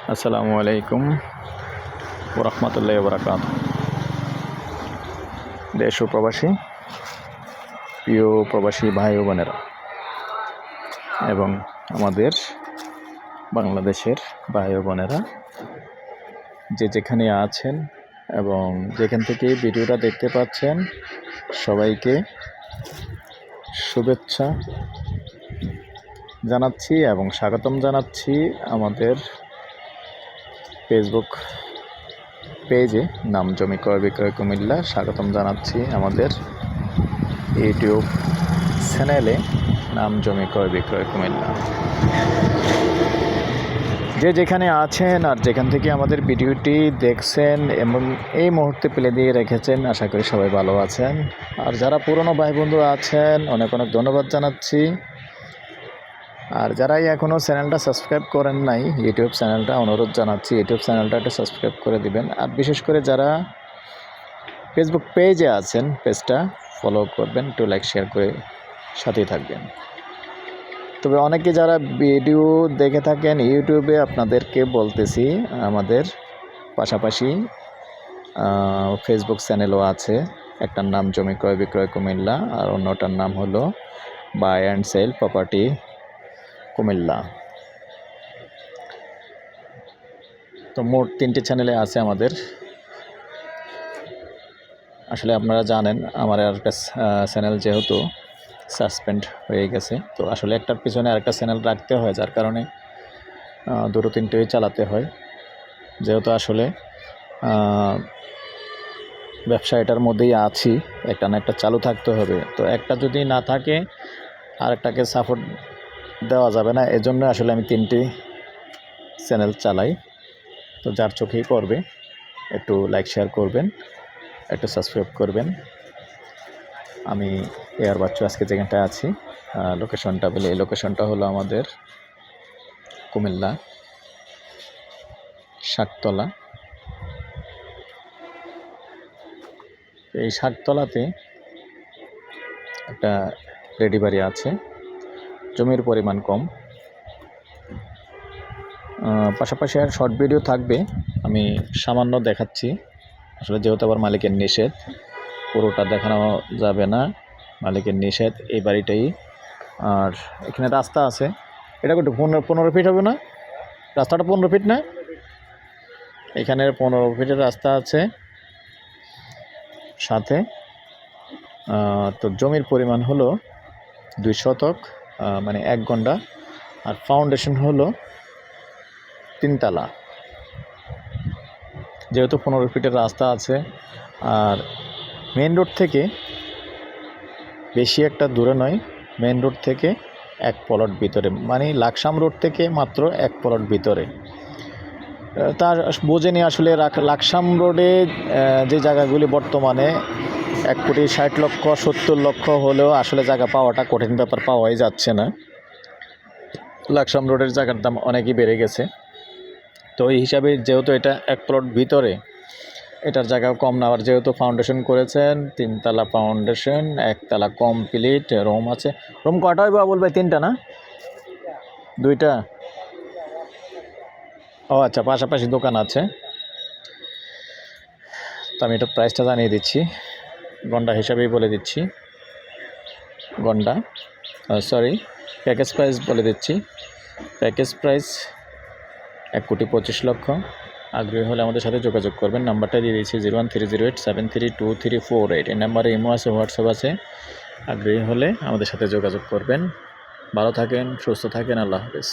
আসসালামু আলাইকুম ওরহমতুল্লাহি ওবরাকাত। দেশ ও প্রবাসী, প্রিয় প্রবাসী ভাই ও বোনেরা এবং আমাদের বাংলাদেশের ভাই ও বোনেরা যে যেখানে আছেন এবং যেখান থেকে ভিডিওটা দেখতে পাচ্ছেন, সবাইকে শুভেচ্ছা জানাচ্ছি এবং স্বাগতম জানাচ্ছি আমাদের ফেসবুক পেজে নাম জমি ক্রয় বিক্রয় কুমিল্লা। স্বাগতম জানাচ্ছি আমাদের ইউটিউব চ্যানেলে নাম জমি ক্রয় বিক্রয় কুমিল্লা। যে যেখানে আছেন আর যেখান থেকে আমাদের ভিডিওটি দেখছেন এবং এই মুহূর্তে প্লে দিয়ে রেখেছেন, আশা করি সবাই ভালো আছেন। আর যারা পুরনো ভাই বন্ধু আছেন, অনেক অনেক ধন্যবাদ জানাচ্ছি। আর যারাই এখনও চ্যানেলটা সাবস্ক্রাইব করেন নাই, ইউটিউব চ্যানেলটা অনুরোধ জানাচ্ছি ইউটিউব চ্যানেলটা একটু সাবস্ক্রাইব করে দিবেন। আর বিশেষ করে যারা ফেসবুক পেজে আছেন, পেজটা ফলো করবেন, একটু লাইক শেয়ার করে সাথেই থাকবেন। তবে অনেকে যারা ভিডিও দেখে থাকেন ইউটিউবে, আপনাদেরকে বলতেছি আমাদের পাশাপাশি ফেসবুক চ্যানেলও আছে। একটার নাম জমি ক্রয় বিক্রয় কুমিল্লা আর অন্যটার নাম হলো Buy and Sell Property Comilla. তো মোট 3টে চ্যানেলে আছে আমাদের। আসলে আপনারা জানেন আমার আরেকটা চ্যানেল যেহেতু সাসপেন্ড হয়ে গেছে, তো আসলে একটার পিছনে আরেকটা চ্যানেল রাখতে হয়, যার কারণে 2-3টেই চালাতে হয়। যেহেতু আসলে ব্যবসা এটার মধ্যেই আছি, একটা না একটা চালু থাকতে হবে। তো একটা যদি না থাকে আরেকটাকে সাপোর্ট দেওয়া যাবে না, এজন্য আসলে আমি 3টে চ্যানেল চালাই। তো যার চোখেই পড়বে একটু লাইক শেয়ার করবেন, একটু সাবস্ক্রাইব করবেন। আমি এয়ার বাচ্চু আজকে যেখানটায় আছি, লোকেশনটা বলি, এই লোকেশনটা হলো আমাদের কুমিল্লা শাকতলা। এই শাকতলাতে একটা রেডি বাড়ি আছে, জমির পরিমাণ কম। পাশাপাশি আর শর্ট ভিডিও থাকবে, আমি সামান্য দেখাচ্ছি। আসলে যেহেতু আবার মালিকের নিষেধ, পুরোটা দেখানো যাবে না, মালিকের নিষেধ এই বাড়িটাই। আর এখানে রাস্তা আছে, এটা কত 15 ফিট হবে না? রাস্তাটা 15 ফিট না? এখানে 15 ফিটের রাস্তা আছে সাথে। তো জমির পরিমাণ হলো 2 শতক, মানে 1 গন্ডা। আর ফাউন্ডেশন হলো 3 তলা। যেহেতু 15 ফিটের রাস্তা আছে আর মেন রোড থেকে বেশি একটা দূরে নয়, মেন রোড থেকে 1 প্লট ভিতরে, মানে লাকসাম রোড থেকে মাত্র 1 প্লট ভিতরে। তার বোঝেনি আসলে লাকসাম রোডে যে জায়গাগুলি বর্তমানে 1,60,70,00,000 হলেও আসলে জায়গা পাওয়াটা কঠিন ব্যাপার, পাওয়াই যাচ্ছে না। লাকসাম রোডের জায়গার দাম অনেকই বেড়ে গেছে। তো এই হিসাবে যেহেতু এটা 1 প্লট ভিতরে, এটার জায়গাও কম না। আর যেহেতু ফাউন্ডেশন করেছেন 3 তলা ফাউন্ডেশন, 1 তলা কমপ্লিট, রুম আছে। রুম কটা হয় বাবুল ভাই? 3টা না 2টা? ও আচ্ছা, পাশাপাশি দোকান আছে। তো আমি এটা প্রাইসটা জানিয়ে দিচ্ছি, গন্ডা হিসাবেই বলে দিচ্ছি। গন্ডা সরি, প্যাকেজ প্রাইস বলে দিচ্ছি। Package price 1,25,00,000। আগ্রহী হলে আমাদের সাথে যোগাযোগ করবেন। নাম্বারটা দিয়ে দিচ্ছি 01308732348। এই নাম্বারে ইমো আছে, হোয়াটসঅ্যাপ আছে। আগ্রহী হলে আমাদের সাথে যোগাযোগ করবেন। ভালো থাকেন, সুস্থ থাকেন, আল্লাহ হাফেজ।